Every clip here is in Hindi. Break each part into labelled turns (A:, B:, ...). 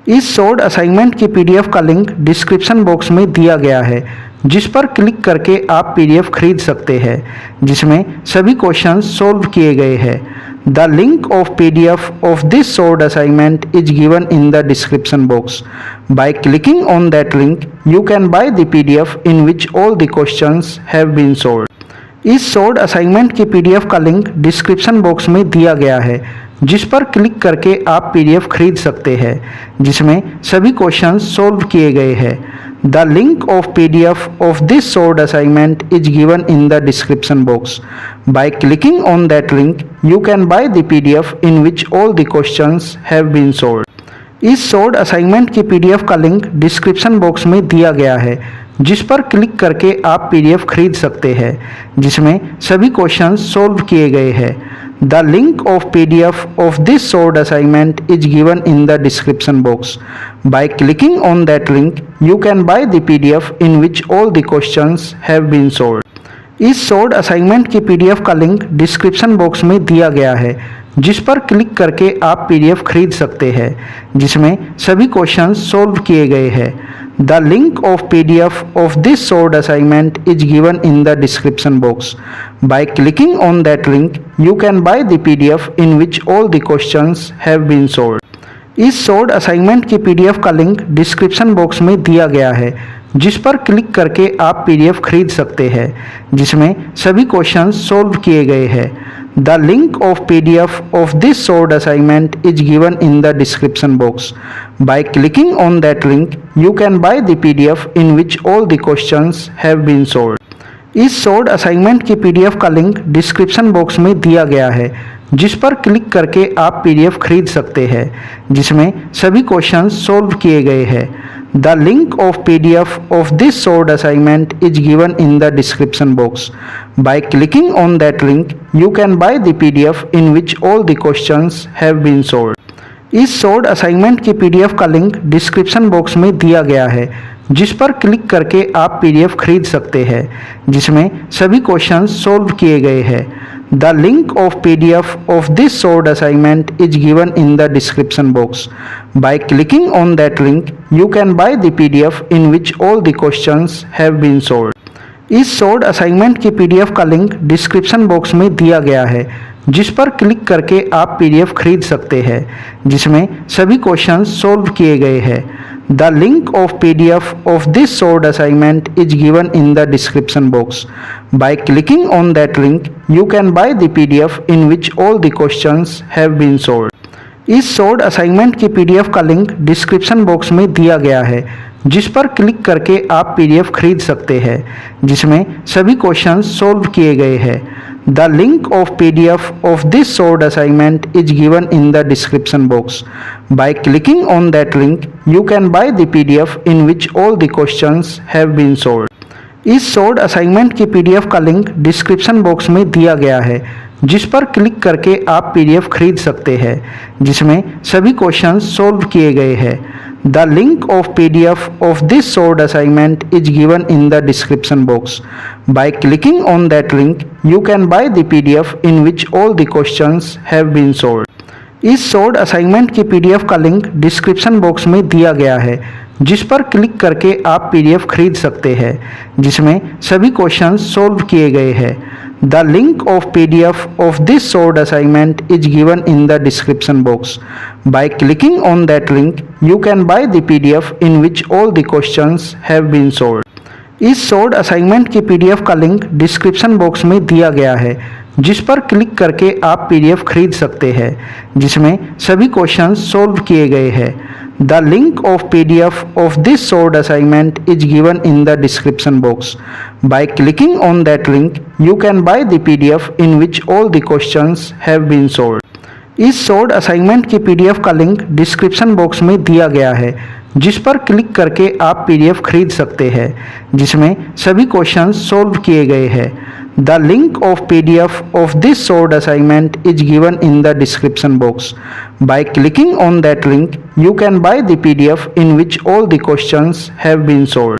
A: इस शॉर्ट असाइनमेंट की पीडीएफ का लिंक डिस्क्रिप्शन बॉक्स में दिया गया है, जिस पर क्लिक करके आप पीडीएफ खरीद सकते हैं, जिसमें सभी क्वेश्चंस सॉल्व किए गए हैं। The link of PDF of this short assignment is given in the description box. By clicking on that link you can buy the PDF in which all the questions have been solved. इस शॉर्ट असाइनमेंट की पीडीएफ का लिंक डिस्क्रिप्शन बॉक्स में दिया गया है, जिस पर क्लिक करके आप पीडीएफ खरीद सकते हैं, जिसमें सभी क्वेश्चंस सॉल्व किए गए हैं। The link of PDF of this short assignment is given in the description box. By clicking on that link you can buy the PDF in which all the questions have been solved. इस शॉर्ट असाइनमेंट की पीडीएफ का लिंक डिस्क्रिप्शन बॉक्स में दिया गया है, जिस पर क्लिक करके आप पीडीएफ खरीद सकते हैं, जिसमें सभी क्वेश्चंस सॉल्व किए गए हैं। The link of PDF of this short assignment is given in the description box. By clicking on that link you can buy the PDF in which all the questions have been solved. इस शॉर्ट असाइनमेंट की पीडीएफ का लिंक डिस्क्रिप्शन बॉक्स में दिया गया है, जिस पर क्लिक करके आप पीडीएफ खरीद सकते हैं, जिसमें सभी क्वेश्चंस सॉल्व किए गए हैं। The link of PDF of this short assignment is given in the description box. By clicking on that link you can buy the PDF in which all the questions have been solved. इस शॉर्ट असाइनमेंट की पीडीएफ का लिंक डिस्क्रिप्शन बॉक्स में दिया गया है, जिस पर क्लिक करके आप पीडीएफ खरीद सकते हैं, जिसमें सभी क्वेश्चंस सॉल्व किए गए हैं। The link of PDF of this short assignment is given in the description box. By clicking on that link you can buy the PDF in which all the questions have been solved. इस शॉर्ट असाइनमेंट की पीडीएफ का लिंक डिस्क्रिप्शन बॉक्स में दिया गया है, जिस पर क्लिक करके आप पीडीएफ खरीद सकते हैं, जिसमें सभी क्वेश्चंस सॉल्व किए गए हैं। The link of PDF of this short assignment is given in the description box. By clicking on that link you can buy the PDF in which all the questions have been solved. इस शॉर्ट असाइनमेंट की पीडीएफ का लिंक डिस्क्रिप्शन बॉक्स में दिया गया है, जिस पर क्लिक करके आप पीडीएफ खरीद सकते हैं, जिसमें सभी क्वेश्चंस सॉल्व किए गए हैं। The link of PDF of this short assignment is given in the description box. By clicking on that link you can buy the PDF in which all the questions have been solved. इस शॉर्ट असाइनमेंट की पीडीएफ का लिंक डिस्क्रिप्शन बॉक्स में दिया गया है, जिस पर क्लिक करके आप पीडीएफ खरीद सकते हैं, जिसमें सभी क्वेश्चंस सॉल्व किए गए हैं। The link of PDF of this short assignment is given in the description box. By clicking on that link you can buy the PDF in which all the questions have been solved. इस शॉर्ट असाइनमेंट की पीडीएफ का लिंक डिस्क्रिप्शन बॉक्स में दिया गया है, जिस पर क्लिक करके आप पीडीएफ खरीद सकते हैं, जिसमें सभी क्वेश्चंस सॉल्व किए गए हैं। The link of PDF of this short assignment is given in the description box. By clicking on that link you can buy the PDF in which all the questions have been solved. इस शॉर्ट असाइनमेंट की पीडीएफ का लिंक डिस्क्रिप्शन बॉक्स में दिया गया है, जिस पर क्लिक करके आप पीडीएफ खरीद सकते हैं, जिसमें सभी क्वेश्चंस सॉल्व किए गए हैं। The link of PDF of this short assignment is given in the description box. By clicking on that link you can buy the PDF in which all the questions have been solved. इस शॉर्ट असाइनमेंट की पीडीएफ का लिंक डिस्क्रिप्शन बॉक्स में दिया गया है, जिस पर क्लिक करके आप पीडीएफ खरीद सकते हैं, जिसमें सभी क्वेश्चंस सॉल्व किए गए हैं। The link of PDF of this short assignment is given in the description box. By clicking on that link you can buy the PDF in which all the questions have been solved. इस शॉर्ट असाइनमेंट की पीडीएफ का लिंक डिस्क्रिप्शन बॉक्स में दिया गया है, जिस पर क्लिक करके आप पीडीएफ खरीद सकते हैं, जिसमें सभी क्वेश्चंस सॉल्व किए गए हैं। The link of PDF of this short assignment is given in the description box. By clicking on that link you can buy the PDF in which all the questions have been solved. इस शॉर्ट असाइनमेंट की पीडीएफ का लिंक डिस्क्रिप्शन बॉक्स में दिया गया है, जिस पर क्लिक करके आप पीडीएफ खरीद सकते हैं, जिसमें सभी क्वेश्चंस सॉल्व किए गए हैं। The link of PDF of this short assignment is given in the description box. By clicking on that link you can buy the PDF in which all the questions have been solved.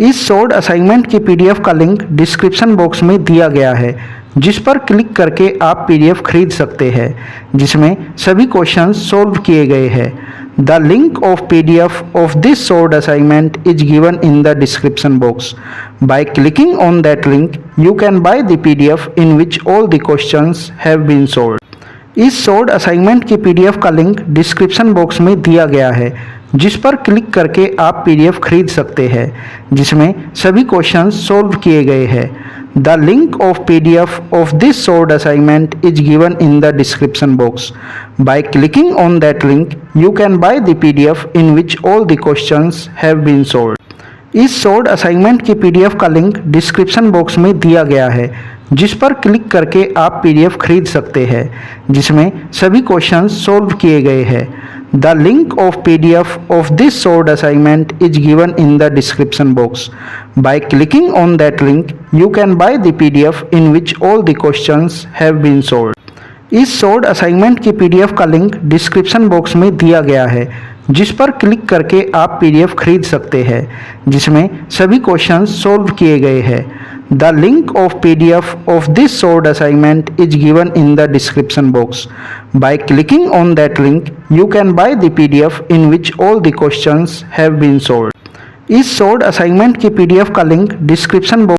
A: इस शॉर्ट असाइनमेंट की पीडीएफ का लिंक डिस्क्रिप्शन बॉक्स में दिया गया है, जिस पर क्लिक करके आप पीडीएफ खरीद सकते हैं, जिसमें सभी क्वेश्चंस सॉल्व किए गए हैं। The link of PDF of this solved assignment is given in the description box. By clicking on that link, you can buy the PDF in which all the questions have been solved. इस सोल्ड असाइनमेंट की पीडीएफ का लिंक डिस्क्रिप्शन बॉक्स में दिया गया है, जिस पर क्लिक करके आप पीडीएफ खरीद सकते हैं, जिसमें सभी क्वेश्चंस सोल्व किए गए हैं। The link of PDF of this sold assignment is given in the description box. By clicking on that link, you can buy the PDF in which all the questions have been solved. इस सोल्ड असाइनमेंट की पीडीएफ का लिंक डिस्क्रिप्शन बॉक्स में दिया गया है, जिस पर क्लिक करके आप पीडीएफ खरीद सकते हैं, जिसमें सभी क्वेश्चंस सोल्व किए गए हैं। The link of PDF of this sold assignment is given in the description box. By clicking on that link, you can buy the PDF in which all the questions have been solved. इस सोल्ड असाइनमेंट की पीडीएफ का लिंक डिस्क्रिप्शन बॉक्स में दिया गया है, जिस पर क्लिक करके आप पीडीएफ खरीद सकते हैं, जिसमें सभी क्वेश्चंस सोल्व किए गए हैं। The link of PDF of this sold assignment is given in the description box. By clicking on that link, you can buy the PDF in which all the questions have been solved. इस सोल्ड असाइनमेंट की पीडीएफ का लिंक डिस्क्रिप्शन बॉक्स